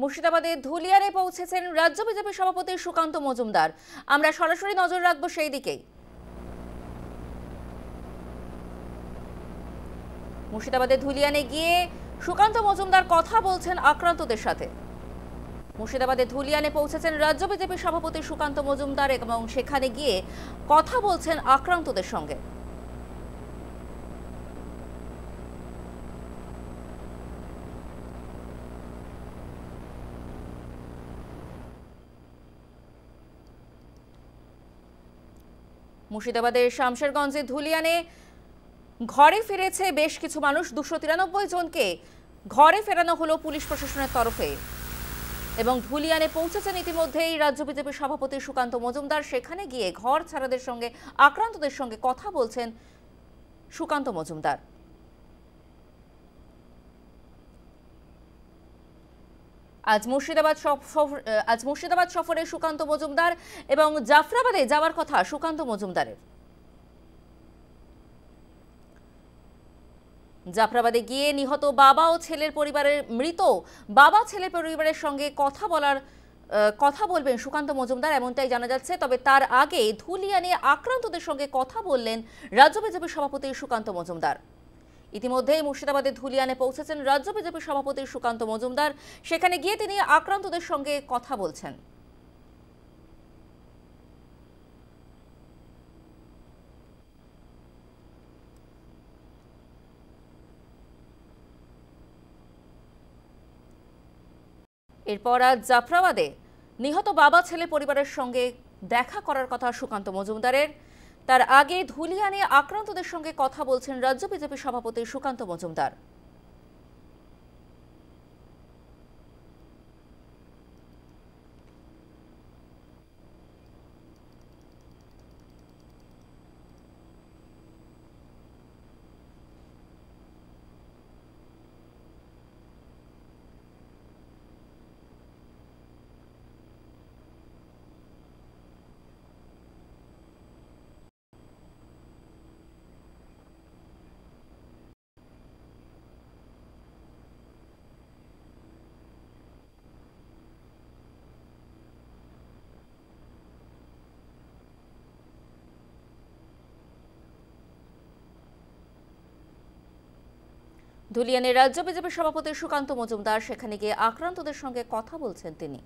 মুর্শিদাবাদের ধুলিয়ানে পৌঁছেছেন রাজ্য বিজেপি সভাপতি সুকান্ত মজুমদার। আমরা সরাসরি নজর রাখবো সেই দিকেই। মুর্শিদাবাদের ধুলিয়ানে গিয়ে সুকান্ত মজুমদার কথা বলছেন আক্রান্তদের সাথে। মুর্শিদাবাদের ধুলিয়ানে পৌঁছেছেন রাজ্য বিজেপি সভাপতি সুকান্ত মজুমদার এবং সেখানে গিয়ে কথা বলছেন আক্রান্তদের সঙ্গে। মুর্শিদাবাদের শামশেরগঞ্জে ধুলিয়ানে ঘরে ফিরেছে বেশ কিছু মানুষ। 293 জনকে ঘরে ফেরানো হলো পুলিশ প্রশাসনের তরফে এবং ধুলিয়ানে পৌঁছেছেন ইতিমধ্যেই রাজ্য বিজেপি সভাপতি সুকান্ত মজুমদার। সেখানে গিয়ে ঘর ছাড়াদের সঙ্গে আক্রান্তদের সঙ্গে কথা বলছেন সুকান্ত মজুমদার। আজ মুর্শিদাবাদ সফরে সুকান্ত মজুমদার এবং জাফরাবাদে যাওয়ার কথা সুকান্ত মজুমদারের। জাফরাবাদে গিয়ে নিহত বাবা ও ছেলের পরিবারের মৃত বাবা ছেলে পরিবারের সঙ্গে কথা বলবেন সুকান্ত মজুমদার, এমনটাই জানা যাচ্ছে। তবে তার আগে ধুলিয়ানে আক্রান্তদের সঙ্গে কথা বললেন রাজ্য বিজেপি সভাপতি সুকান্ত মজুমদার। ইতিমধ্যেই মুর্শিদাবাদের ধুলিয়ানে পৌঁছেছেন রাজ্য বিজেপি সভাপতি সুকান্ত মজুমদার। সেখানে গিয়ে তিনি আক্রান্তদের সঙ্গে কথা বলছেন। এরপর আজ জাফরাবাদে নিহত বাবা ছেলে পরিবারের সঙ্গে দেখা করার কথা সুকান্ত মজুমদারের। তার আগে ধুলিয়ানে আক্রান্তদের সঙ্গে কথা বলছেন রাজ্য বিজেপি সভাপতি সুকান্ত মজুমদার। ধুলিয়ানের রাজ্য বিজেপি সভাপতি সুকান্ত মজুমদার সেখানে গিয়ে আক্রান্তদের সঙ্গে কথা বলছেন তিনি।